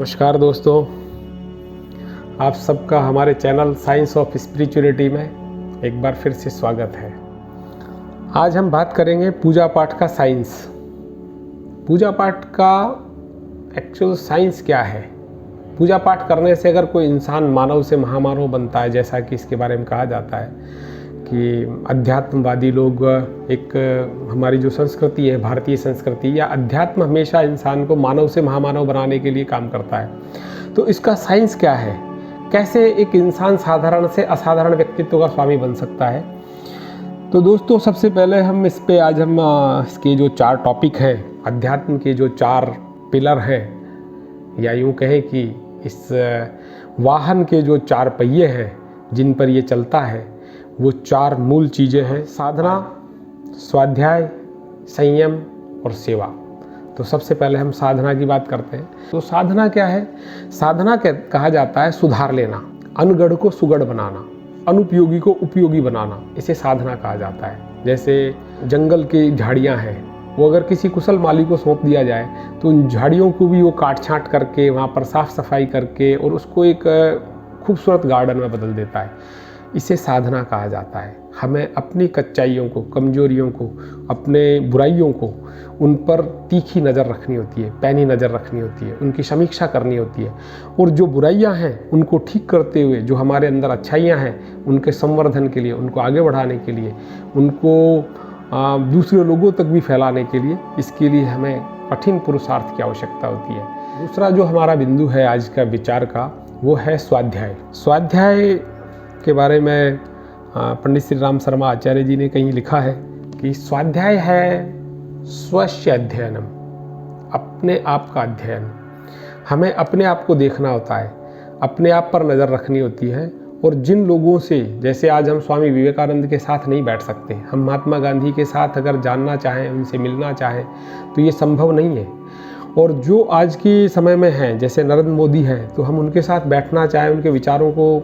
नमस्कार दोस्तों, आप सबका हमारे चैनल साइंस ऑफ स्पिरिचुअलिटी में एक बार फिर से स्वागत है। आज हम बात करेंगे पूजा पाठ का साइंस। पूजा पाठ का एक्चुअल साइंस क्या है। पूजा पाठ करने से अगर कोई इंसान मानव से महामानव बनता है, जैसा कि इसके बारे में कहा जाता है कि अध्यात्मवादी लोग हमारी जो संस्कृति है, भारतीय संस्कृति या अध्यात्म, हमेशा इंसान को मानव से महामानव बनाने के लिए काम करता है। तो इसका साइंस क्या है, कैसे एक इंसान साधारण से असाधारण व्यक्तित्व का स्वामी बन सकता है। तो दोस्तों, सबसे पहले हम इसके जो 4 टॉपिक हैं, अध्यात्म के जो 4 पिलर हैं, या यूँ कहें कि इस वाहन के जो 4 पहिए हैं जिन पर ये चलता है, वो 4 मूल चीज़ें हैं: साधना, स्वाध्याय, संयम और सेवा। तो सबसे पहले हम साधना की बात करते हैं। तो साधना क्या है? साधना कहा जाता है सुधार लेना, अनगढ़ को सुगढ़ बनाना, अनुपयोगी को उपयोगी बनाना, इसे साधना कहा जाता है। जैसे जंगल की झाड़ियाँ हैं, वो अगर किसी कुशल माली को सौंप दिया जाए तो उन झाड़ियों को भी वो काट छाँट करके, वहाँ पर साफ़ सफाई करके और उसको एक खूबसूरत गार्डन में बदल देता है। इसे साधना कहा जाता है। हमें अपनी कच्चाइयों को, कमजोरियों को, अपने बुराइयों को, उन पर तीखी नज़र रखनी होती है, पैनी नज़र रखनी होती है, उनकी समीक्षा करनी होती है, और जो बुराइयां हैं उनको ठीक करते हुए जो हमारे अंदर अच्छाइयां हैं उनके संवर्धन के लिए, उनको आगे बढ़ाने के लिए, उनको दूसरे लोगों तक भी फैलाने के लिए, इसके लिए हमें कठिन पुरुषार्थ की आवश्यकता होती है। दूसरा जो हमारा बिंदु है आज का विचार का, वो है स्वाध्याय। स्वाध्याय के बारे में पंडित श्री राम शर्मा आचार्य जी ने कहीं लिखा है कि स्वाध्याय है स्वस्य अध्ययनम, अपने आप का अध्ययन। हमें अपने आप को देखना होता है, अपने आप पर नज़र रखनी होती है। और जिन लोगों से, जैसे आज हम स्वामी विवेकानंद के साथ नहीं बैठ सकते, हम महात्मा गांधी के साथ अगर जानना चाहें, उनसे मिलना चाहें, तो ये संभव नहीं है। और जो आज के समय में हैं, जैसे नरेंद्र मोदी हैं, तो हम उनके साथ बैठना चाहें, उनके विचारों को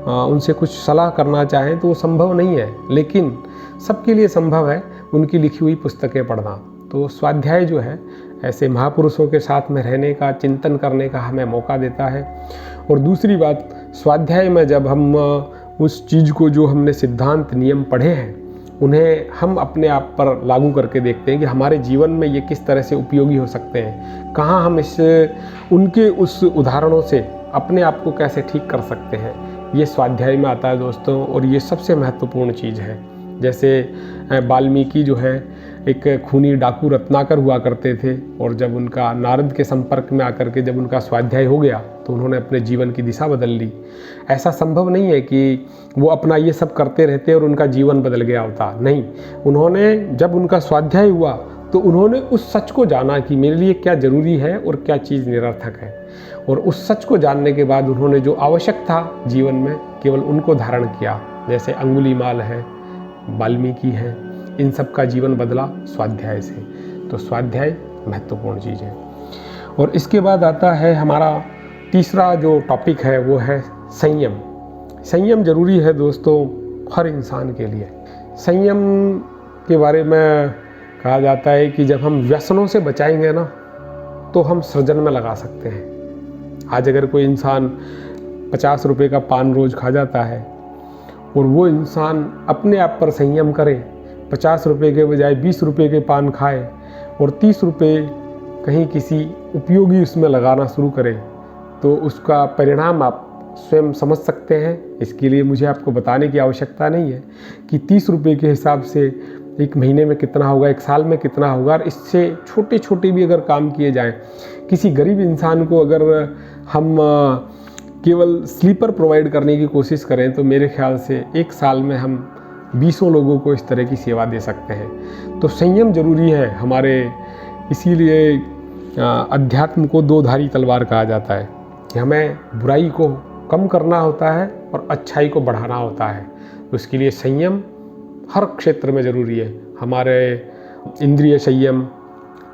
उनसे कुछ सलाह करना चाहें तो वो संभव नहीं है। लेकिन सबके लिए संभव है उनकी लिखी हुई पुस्तकें पढ़ना। तो स्वाध्याय जो है, ऐसे महापुरुषों के साथ में रहने का, चिंतन करने का हमें मौका देता है। और दूसरी बात, स्वाध्याय में जब हम उस चीज़ को, जो हमने सिद्धांत नियम पढ़े हैं, उन्हें हम अपने आप पर लागू करके देखते हैं कि हमारे जीवन में ये किस तरह से उपयोगी हो सकते हैं, कहाँ हम उनके उस उदाहरणों से अपने आप को कैसे ठीक कर सकते हैं, ये स्वाध्याय में आता है दोस्तों। और ये सबसे महत्वपूर्ण चीज़ है। जैसे वाल्मीकि जो है, एक खूनी डाकू रत्नाकर हुआ करते थे, और जब उनका नारद के संपर्क में आकर के जब उनका स्वाध्याय हो गया तो उन्होंने अपने जीवन की दिशा बदल ली। ऐसा संभव नहीं है कि वो अपना ये सब करते रहते और उनका जीवन बदल गया होता, नहीं। उन्होंने, जब उनका स्वाध्याय हुआ तो उन्होंने उस सच को जाना कि मेरे लिए क्या ज़रूरी है और क्या चीज़ निरर्थक है। और उस सच को जानने के बाद उन्होंने जो आवश्यक था जीवन में, केवल उनको धारण किया। जैसे अंगुलीमाल है, वाल्मीकि है, इन सब का जीवन बदला स्वाध्याय से। तो स्वाध्याय महत्वपूर्ण चीज़ है। और इसके बाद आता है हमारा तीसरा जो टॉपिक है, वो है संयम। संयम जरूरी है दोस्तों हर इंसान के लिए। संयम के बारे में कहा जाता है कि जब हम व्यसनों से बचाएंगे ना, तो हम सृजन में लगा सकते हैं। आज अगर कोई इंसान 50 रुपये का पान रोज़ खा जाता है, और वो इंसान अपने आप पर संयम करे, 50 रुपये के बजाय 20 रुपये के पान खाए, और 30 रुपये कहीं किसी उपयोगी उसमें लगाना शुरू करे, तो उसका परिणाम आप स्वयं समझ सकते हैं। इसके लिए मुझे आपको बताने की आवश्यकता नहीं है कि 30 रुपये के हिसाब से एक महीने में कितना होगा, एक साल में कितना होगा। और इससे छोटे छोटे भी अगर काम किए जाएं, किसी गरीब इंसान को अगर हम केवल स्लीपर प्रोवाइड करने की कोशिश करें, तो मेरे ख्याल से एक साल में हम 20 लोगों को इस तरह की सेवा दे सकते हैं। तो संयम जरूरी है हमारे। इसीलिए अध्यात्म को 2 धारी तलवार कहा जाता है कि हमें बुराई को कम करना होता है और अच्छाई को बढ़ाना होता है। तो इसके लिए संयम हर क्षेत्र में ज़रूरी है। हमारे इंद्रिय संयम,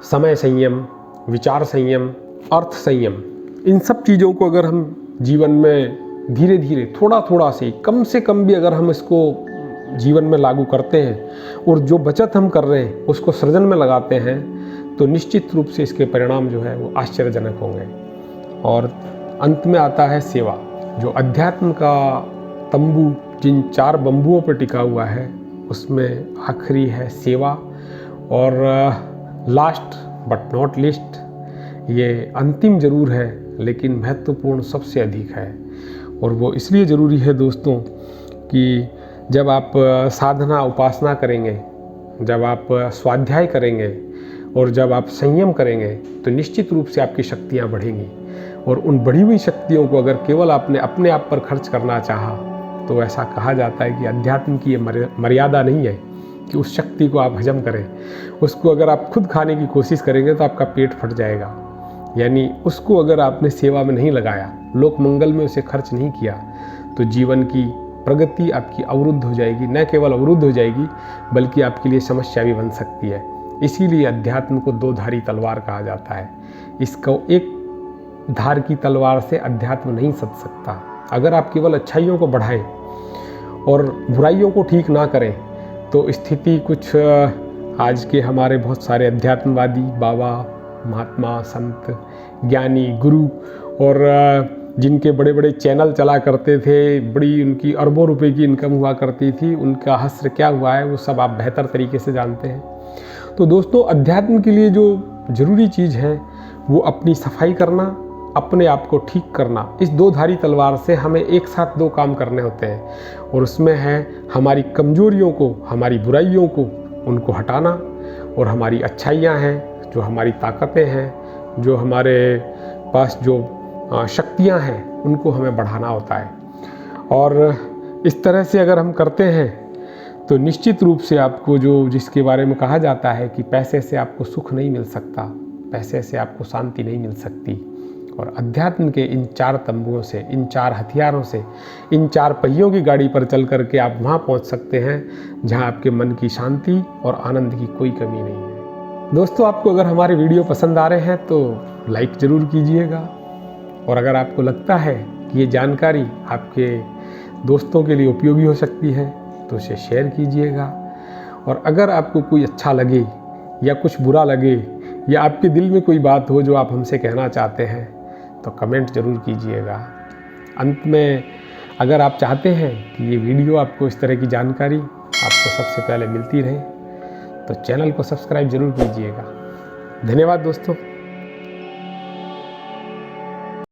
समय संयम, विचार संयम, अर्थ संयम, इन सब चीज़ों को अगर हम जीवन में धीरे धीरे, थोड़ा थोड़ा से कम भी अगर हम इसको जीवन में लागू करते हैं, और जो बचत हम कर रहे हैं उसको सृजन में लगाते हैं, तो निश्चित रूप से इसके परिणाम जो है वो आश्चर्यजनक होंगे। और अंत में आता है सेवा। जो अध्यात्म का तंबू जिन 4 बंबुओं पर टिका हुआ है उसमें आखिरी है सेवा। और लास्ट बट नॉट लिस्ट, ये अंतिम जरूर है लेकिन महत्वपूर्ण सबसे अधिक है। और वो इसलिए ज़रूरी है दोस्तों कि जब आप साधना उपासना करेंगे, जब आप स्वाध्याय करेंगे और जब आप संयम करेंगे तो निश्चित रूप से आपकी शक्तियाँ बढ़ेंगी। और उन बढ़ी हुई शक्तियों को अगर केवल आपने अपने आप पर खर्च करना चाहा तो ऐसा कहा जाता है कि अध्यात्म की ये मर्यादा नहीं है कि उस शक्ति को आप हजम करें। उसको अगर आप खुद खाने की कोशिश करेंगे तो आपका पेट फट जाएगा। यानी उसको अगर आपने सेवा में नहीं लगाया, लोक मंगल में उसे खर्च नहीं किया, तो जीवन की प्रगति आपकी अवरुद्ध हो जाएगी। न केवल अवरुद्ध हो जाएगी बल्कि आपके लिए समस्या भी बन सकती है। इसीलिए अध्यात्म को 2 धारी तलवार कहा जाता है। इसको एक धार की तलवार से अध्यात्म नहीं सध सकता। अगर आप केवल अच्छाइयों को बढ़ाएं और बुराइयों को ठीक ना करें तो स्थिति कुछ आज के हमारे बहुत सारे अध्यात्मवादी बाबा, महात्मा, संत, ज्ञानी, गुरु और जिनके बड़े बड़े चैनल चला करते थे, बड़ी उनकी अरबों रुपए की इनकम हुआ करती थी, उनका हश्र क्या हुआ है वो सब आप बेहतर तरीके से जानते हैं। तो दोस्तों, अध्यात्म के लिए जो ज़रूरी चीज़ है वो अपनी सफाई करना, अपने आप को ठीक करना। इस 2 धारी तलवार से हमें एक साथ 2 काम करने होते हैं और उसमें है हमारी कमजोरियों को, हमारी बुराइयों को, उनको हटाना, और हमारी अच्छाइयाँ हैं, जो हमारी ताकतें हैं, जो हमारे पास जो शक्तियाँ हैं, उनको हमें बढ़ाना होता है। और इस तरह से अगर हम करते हैं तो निश्चित रूप से आपको जो जिसके बारे में कहा जाता है कि पैसे से आपको सुख नहीं मिल सकता, पैसे से आपको शांति नहीं मिल सकती, और अध्यात्म के इन 4 तंबुओं से, इन 4 हथियारों से, इन 4 पहियों की गाड़ी पर चल करके आप वहाँ पहुँच सकते हैं जहाँ आपके मन की शांति और आनंद की कोई कमी नहीं है। दोस्तों, आपको अगर हमारे वीडियो पसंद आ रहे हैं तो लाइक ज़रूर कीजिएगा, और अगर आपको लगता है कि ये जानकारी आपके दोस्तों के लिए उपयोगी हो सकती है तो उसे शेयर कीजिएगा। और अगर आपको कोई अच्छा लगे या कुछ बुरा लगे या आपके दिल में कोई बात हो जो आप हमसे कहना चाहते हैं तो कमेंट ज़रूर कीजिएगा। अंत में, अगर आप चाहते हैं कि ये वीडियो आपको इस तरह की जानकारी आपको सबसे पहले मिलती रहे तो चैनल को सब्सक्राइब ज़रूर कीजिएगा। धन्यवाद दोस्तों।